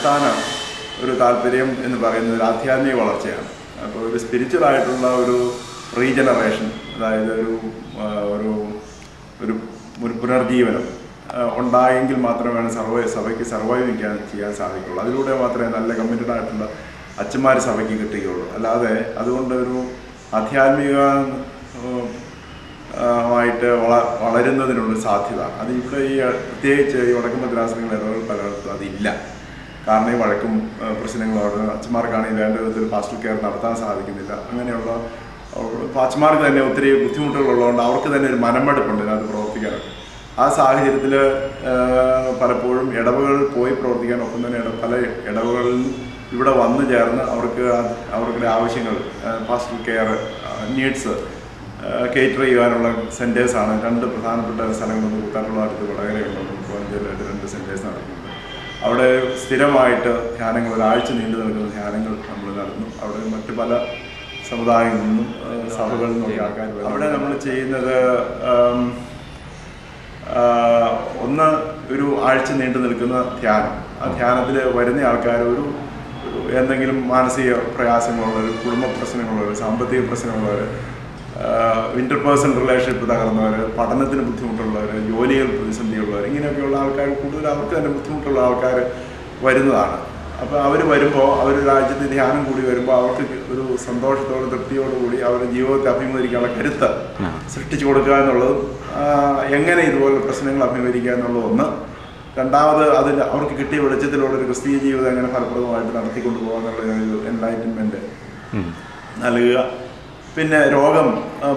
അടിസ്ഥാന ഒരു താല്പര്യം എന്ന് പറയുന്നത് ആധ്യാത്മിക വളർച്ചയാണ്. അപ്പോൾ ഒരു സ്പിരിച്വലായിട്ടുള്ള ഒരു റീജനറേഷൻ, അതായത് ഒരു ഒരു ഒരു പുനർജീവനം ഉണ്ടായെങ്കിൽ മാത്രമേ സഭയ്ക്ക് സർവൈവ് ചെയ്യാൻ സാധിക്കുള്ളൂ. അതിലൂടെ മാത്രമേ നല്ല കമ്മിറ്റഡ് ആയിട്ടുള്ള അച്ഛന്മാർ സഭയ്ക്ക് കിട്ടുകയുള്ളൂ. അല്ലാതെ അതുകൊണ്ട് ഒരു ആധ്യാത്മിക ആയിട്ട് വളരുന്നതിനുള്ള സാധ്യത അത് ഇവിടെ ഈ പ്രത്യേകിച്ച് ഈ വടക്കൻ മദ്രാസങ്ങൾ ഇടവകൾ പലയിടത്തും അതില്ല. കാരണം ഈ വഴക്കും പ്രശ്നങ്ങളോട് അച്ഛന്മാർക്കാണെങ്കിൽ വേണ്ട വിധത്തിൽ പാസ്റ്റൽ കെയർ നടത്താൻ സാധിക്കുന്നില്ല. അങ്ങനെയുള്ള അച്ഛന്മാർക്ക് തന്നെ ഒത്തിരി ബുദ്ധിമുട്ടുകളുള്ളതുകൊണ്ട് അവർക്ക് തന്നെ ഒരു മനമെടുപ്പുണ്ട് ഇതിനകത്ത് പ്രവർത്തിക്കാനൊക്കെ. ആ സാഹചര്യത്തിൽ പലപ്പോഴും ഇടവകളിൽ പോയി പ്രവർത്തിക്കാൻ ഒപ്പം തന്നെ പല ഇടവകളിൽ ഇവിടെ വന്നു ചേർന്ന് അവരുടെ ആവശ്യങ്ങൾ പാസ്റ്റൽ കെയർ നീഡ്സ് കേറ്റർ ചെയ്യാനുള്ള സെൻറ്റേഴ്സാണ്. 2 പ്രധാനപ്പെട്ട സ്ഥലങ്ങളൊന്നും കൂത്താട്ടുള്ള അടുത്ത് വടകരയുണ്ട്, കോഴഞ്ചേരിയിലായിട്ട് 2 സെൻറ്റേഴ്സ് നടക്കുന്നുണ്ട്. അവിടെ സ്ഥിരമായിട്ട് ധ്യാനങ്ങൾ, ഒരാഴ്ച നീണ്ടു നിൽക്കുന്ന ധ്യാനങ്ങൾ നമ്മൾ നടന്നു. അവിടെ മറ്റ് പല സമുദായങ്ങളിൽ നിന്നും സഭകളിൽ നിന്നൊക്കെ ആൾക്കാർ വരും. അവിടെ നമ്മൾ ചെയ്യുന്നത് ഒന്ന് ഒരു ആഴ്ച നീണ്ടു നിൽക്കുന്ന ധ്യാനം. ആ ധ്യാനത്തിൽ വരുന്ന ആൾക്കാർ എന്തെങ്കിലും മാനസിക പ്രയാസങ്ങളുള്ളവർ, കുടുംബ പ്രശ്നങ്ങളുള്ളവർ, സാമ്പത്തിക പ്രശ്നങ്ങളുള്ളവർ, ഇന്റർപേഴ്സണൽ റിലേഷൻഷിപ്പ് തകർന്നവർ, പഠനത്തിന് ബുദ്ധിമുട്ടുള്ളവർ, ജോലിയിൽ പ്രതിസന്ധിയുള്ളവർ, ഇങ്ങനെയൊക്കെയുള്ള ആൾക്കാർ കൂടുതൽ അവർക്ക് തന്നെ ബുദ്ധിമുട്ടുള്ള ആൾക്കാർ വരുന്നതാണ്. അപ്പോൾ അവർ വരുമ്പോൾ അവർ രാജ്യത്ത് ധ്യാനം കൂടി വരുമ്പോൾ അവർക്ക് ഒരു സന്തോഷത്തോടെ തൃപ്തിയോടുകൂടി അവരുടെ ജീവിതത്തെ അഭിമുഖീകരിക്കാനുള്ള കരുത്ത് സൃഷ്ടിച്ചു കൊടുക്കുക എന്നുള്ളതും എങ്ങനെ ഇതുപോലെ പ്രശ്നങ്ങൾ അഭിമുഖീകരിക്കുക എന്നുള്ളത് ഒന്ന്. രണ്ടാമത് അതിൽ അവർക്ക് കിട്ടിയ വെളിച്ചത്തിലുള്ള ഒരു ക്രിസ്തീയ ജീവിതം എങ്ങനെ ഫലപ്രദമായിട്ട് നടത്തിക്കൊണ്ടു പോകുക എന്നുള്ള എൻലൈറ്റൻമെൻറ്റ് നൽകുക. പിന്നെ രോഗം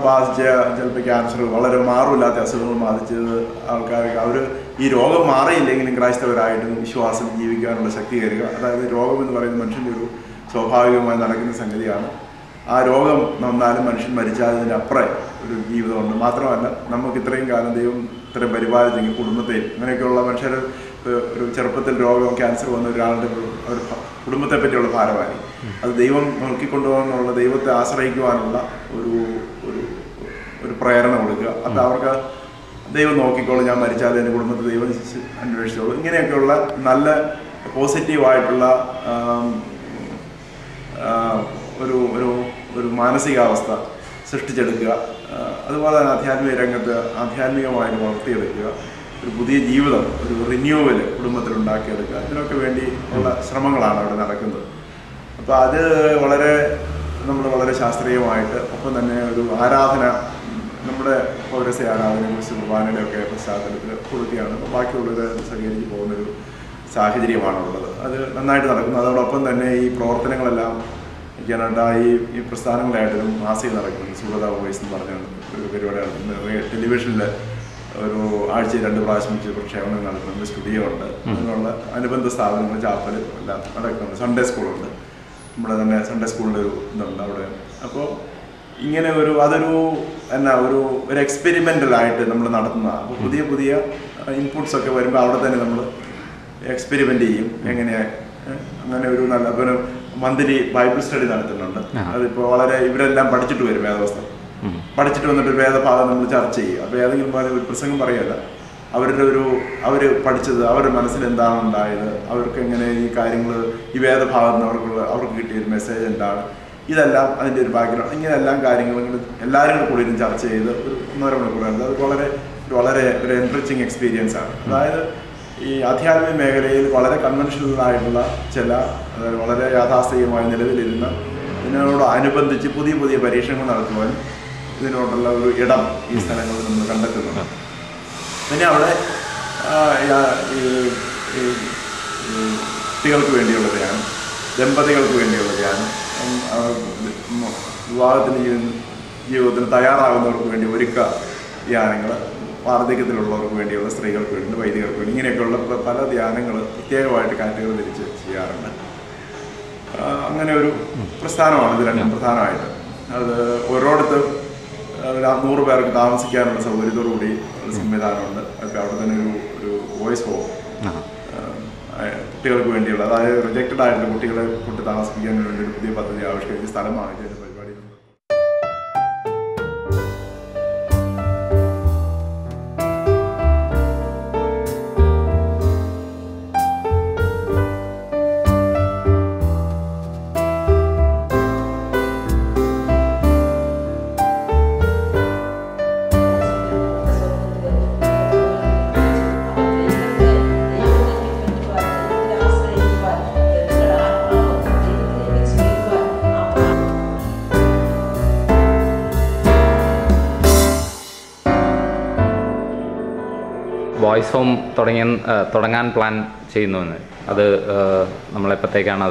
ബാധിച്ച ചിലപ്പോൾ ക്യാൻസർ, വളരെ മാറില്ലാത്ത അസുഖങ്ങൾ ബാധിച്ചത് ആൾക്കാർക്ക് അവർ ഈ രോഗം മാറിയില്ലെങ്കിലും ക്രൈസ്തവരായിട്ടും വിശ്വാസം ജീവിക്കാനുള്ള ശക്തി കയറുക. അതായത് രോഗം എന്ന് പറയുന്നത് മനുഷ്യൻ്റെ ഒരു സ്വാഭാവികമായി നടക്കുന്ന സംഗതിയാണ്. ആ രോഗം വന്നാലും മനുഷ്യൻ മരിച്ചാൽ അപ്പുറം ഒരു ജീവിതമുണ്ട്. മാത്രമല്ല നമുക്ക് ഇത്രയും കാലം ദൈവം ഇത്രയും പരിപാലിച്ചെങ്കിൽ കുടുംബത്തെയും അങ്ങനെയൊക്കെയുള്ള മനുഷ്യർ ഒരു ചെറുപ്പത്തിൽ രോഗം ക്യാൻസർ വന്ന ഒരാളുടെ ഒരു കുടുംബത്തെ പറ്റിയുള്ള ഭാരമായി അത് ദൈവം നോക്കിക്കൊണ്ടുപോകാനുള്ള, ദൈവത്തെ ആശ്രയിക്കുവാനുള്ള ഒരു പ്രേരണ കൊടുക്കുക. അത് അവർക്ക് ദൈവം നോക്കിക്കോളും, ഞാൻ മരിച്ചാൽ എൻ്റെ കുടുംബത്തെ ദൈവം അന്വേഷിച്ചോളൂ, ഇങ്ങനെയൊക്കെയുള്ള നല്ല പോസിറ്റീവായിട്ടുള്ള ഒരു മാനസികാവസ്ഥ സൃഷ്ടിച്ചെടുക്കുക. അതുപോലെ തന്നെ ആധ്യാത്മിക രംഗത്ത് ആധ്യാത്മികമായിട്ട് വളർത്തിയെടുക്കുക. ഒരു പുതിയ ജീവിതം, ഒരു റിന്യൂവൽ കുടുംബത്തിൽ ഉണ്ടാക്കിയെടുക്കുക. ഇതിനൊക്കെ വേണ്ടി ഉള്ള ശ്രമങ്ങളാണ് അവിടെ നടക്കുന്നത്. അപ്പോൾ അത് വളരെ ശാസ്ത്രീയമായിട്ട്, ഒപ്പം തന്നെ ഒരു ആരാധന, നമ്മുടെ പൗരസ്യ ആരാധന, കുർബാനയുടെ ഒക്കെ പശ്ചാത്തലത്തിൽ കൊടുക്കുകയാണ്. അപ്പോൾ ബാക്കിയുള്ളവർ സഹകരിച്ച് പോകുന്നൊരു സാഹചര്യമാണുള്ളത്. അത് നന്നായിട്ട് നടക്കുന്നു. അതോടൊപ്പം തന്നെ ഈ പ്രവർത്തനങ്ങളെല്ലാം ഈ പ്രസ്ഥാനങ്ങളായിട്ടൊരു മാസിക നടക്കുന്നു. സുഗത വോയിസ് എന്ന് പറഞ്ഞ ഒരു പരിപാടി നടത്തുന്നത്. ടെലിവിഷനിൽ ഒരു ആഴ്ചയിൽ 2 പ്രാവശ്യം വെച്ച് പ്രക്ഷേപണം നടത്തുന്നുണ്ട്. സ്റ്റുഡിയോ ഉണ്ട്. അതിനുള്ള അനുബന്ധ സ്ഥാപനങ്ങൾ, ചാപ്പൽ എല്ലാം നടക്കുന്നുണ്ട്. സൺഡേ സ്കൂളുണ്ട്. നമ്മുടെ തന്നെ സൺഡേ സ്കൂളിൻ്റെ ഒരു ഇതുണ്ട് അവിടെ. അപ്പോൾ ഇങ്ങനെ ഒരു എക്സ്പെരിമെൻ്റലായിട്ട് നമ്മൾ നടത്തുന്നതാണ്. അപ്പോൾ പുതിയ ഇൻപുട്സൊക്കെ വരുമ്പോൾ അവിടെ തന്നെ നമ്മൾ എക്സ്പെരിമെൻ്റ് ചെയ്യും. അങ്ങനെ ഒരു നല്ല മന്ത്ലി ബൈബിൾ സ്റ്റഡി നടത്തുന്നുണ്ട്. അതിപ്പോൾ ഇവരെല്ലാം പഠിച്ചിട്ട് വരും, വേദവസ്ത്രം പഠിച്ചിട്ട് വന്നിട്ട് ഒരു വേദഭാഗം നമ്മൾ ചർച്ച ചെയ്യും. അപ്പോൾ ഏതെങ്കിലും ഒരു പ്രസംഗം പറയല്ല, അവർ പഠിച്ചത്, അവരുടെ മനസ്സിൽ എന്താണ് ഉണ്ടായത്, അവർക്ക് എങ്ങനെ ഈ കാര്യങ്ങൾ, ഈ വേദഭാഗത്ത് അവർക്ക് കിട്ടിയൊരു മെസ്സേജ് എന്താണ്, ഇതെല്ലാം അതിൻ്റെ ഒരു ബാക്ക്ഗ്രൗണ്ട്, ഇങ്ങനെല്ലാം കാര്യങ്ങളും എല്ലാവരും കൂടി ചർച്ച ചെയ്ത് ഒരു 1.5 മണിക്കൂറാണ്. അത് വളരെ ഒരു എൻറിച്ചിങ് എക്സ്പീരിയൻസ് ആണ്. അതായത് ഈ ആധ്യാത്മിക മേഖലയിൽ വളരെ കൺവെൻഷനലായിട്ടുള്ള അതായത് വളരെ യാഥാസ്ഥികമായി നിലവിലിരുന്ന ഇതിനോടനുബന്ധിച്ച് പുതിയ പരീക്ഷണങ്ങൾ നടത്തുവാൻ ഇതിനോടുള്ള ഒരു ഇടം ഈ സ്ഥലങ്ങളിൽ നമ്മൾ കണ്ടെത്തുന്നുണ്ട്. പിന്നെ അവിടെ കുട്ടികൾക്ക് വേണ്ടിയുള്ള ധ്യാനം, ദമ്പതികൾക്ക് വേണ്ടിയുള്ള ധ്യാനം, വിവാഹത്തിന് ജീവിതത്തിന് തയ്യാറാകുന്നവർക്ക് വേണ്ടി ഒരുക്ക ധ്യാനങ്ങൾ, വാർദ്ധക്യത്തിലുള്ളവർക്ക് വേണ്ടിയുള്ള, സ്ത്രീകൾക്ക് വേണ്ടി, വൈദികർക്ക് വേണ്ടി, ഇങ്ങനെയൊക്കെയുള്ള പല ധ്യാനങ്ങൾ പ്രത്യേകമായിട്ട് കാറ്റഗറി തിരിച്ച് ചെയ്യാറുണ്ട്. അങ്ങനെ ഒരു പ്രസ്ഥാനമാണ് ഇത് രണ്ടും പ്രധാനമായിട്ട്. അത് ഓരോടത്ത് 100 പേർക്ക് താമസിക്കാനുള്ള സൗകര്യത്തോടുകൂടി സംവിധാനമുണ്ട്. അതൊക്കെ അവിടെ തന്നെ ഒരു വോയിസ് ഹോം കുട്ടികൾക്ക് വേണ്ടിയുള്ള, അതായത് റിജക്റ്റഡ് ആയിട്ടുള്ള കുട്ടികളെ കൊണ്ട് താമസിപ്പിക്കാൻ വേണ്ടി ഒരു പുതിയ പദ്ധതി ആവിഷ്കരിച്ച സ്ഥലമാണ് ഇതിൻ്റെ പരിപാടി. ബോയ്സ് ഹോം തുടങ്ങാൻ പ്ലാൻ ചെയ്യുന്നുവെന്ന്. അത് നമ്മളെപ്പോഴത്തേക്കാണ്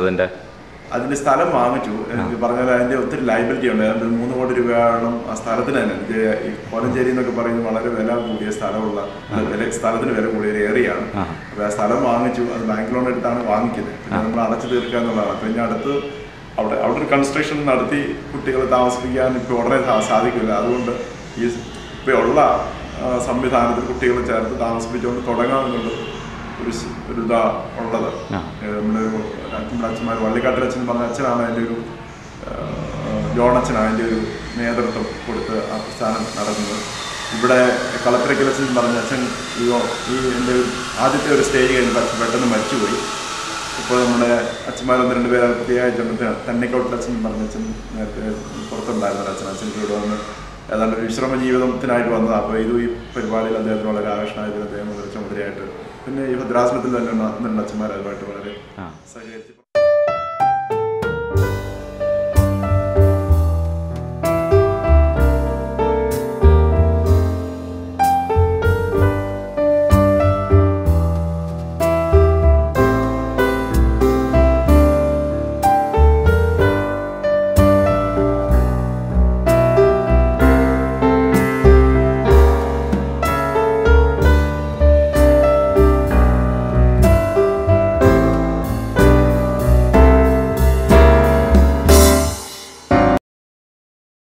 അതിൻ്റെ സ്ഥലം വാങ്ങിച്ചു. എനിക്ക് പറഞ്ഞാൽ അതിൻ്റെ ഒത്തിരി ലൈബിലിറ്റി ഉണ്ട്. അതിൻ്റെ 3 കോടി രൂപയാണ് ആ സ്ഥലത്തിന് തന്നെ. എനിക്ക് ഈ കോലഞ്ചേരി എന്നൊക്കെ പറയുന്നത് വളരെ വില കൂടിയ സ്ഥലമുള്ള സ്ഥലത്തിന് വില കൂടിയ ഒരു ഏരിയയാണ്. അപ്പോൾ ആ സ്ഥലം വാങ്ങിച്ചു. അത് ബാങ്ക് ലോൺ എടുത്താണ് വാങ്ങിക്കുന്നത്. പിന്നെ നമ്മൾ അടച്ചു തീർക്കുക എന്നുള്ളതാണ്. പിന്നെ അടുത്ത് അവിടെ ഒരു കൺസ്ട്രക്ഷൻ നടത്തി കുട്ടികളെ താമസിപ്പിക്കാൻ ഇപ്പോൾ ഉടനെ സാധിക്കില്ല. അതുകൊണ്ട് ഈ ഇപ്പോൾ ഉള്ള സംവിധാനത്തിൽ കുട്ടികളെ ചേർത്ത് താമസിപ്പിച്ചുകൊണ്ട് തുടങ്ങാമെന്നുള്ളത് ഒരു ഇതാ ഉള്ളത്. നമ്മുടെ അച്ഛന്മാർ വള്ളിക്കാട്ടിലച്ഛൻ പറഞ്ഞ അച്ഛനാണ് അതിൻ്റെ ഒരു ജോണച്ഛനാണ് അതിൻ്റെ ഒരു നേതൃത്വം കൊടുത്ത് ആ പ്രസ്ഥാനം നടക്കുന്നത്. ഇവിടെ കളത്തിരക്കലച്ഛൻ പറഞ്ഞ അച്ഛൻ ഈ എൻ്റെ ആദ്യത്തെ ഒരു സ്റ്റേജ് കഴിഞ്ഞ് പെട്ടെന്ന് മരിച്ചുപോയി. ഇപ്പോൾ നമ്മുടെ അച്ഛന്മാർ 1-2 പേര് പ്രത്യേകിച്ച് തന്നിക്കോട്ടിലച്ഛൻ പറഞ്ഞ അച്ഛൻ നേരത്തെ പുറത്തുണ്ടായിരുന്ന അച്ഛൻ ഇവിടെ വന്ന് ഏതാണ്ട് ഒരു വിശ്രമ ജീവിതത്തിനായിട്ട് വന്നതാണ്. അപ്പോൾ ഈ പരിപാടിയിൽ അദ്ദേഹത്തിന് വളരെ ആകർഷണമായതിന് അദ്ദേഹം വളരെ ചുമതലയായിട്ട് പിന്നെ ഈ ഭദ്രാസനത്തിൽ തന്നെ അച്ഛന്മാർ അതുമായിട്ട് വളരെ സഹകരിച്ചു.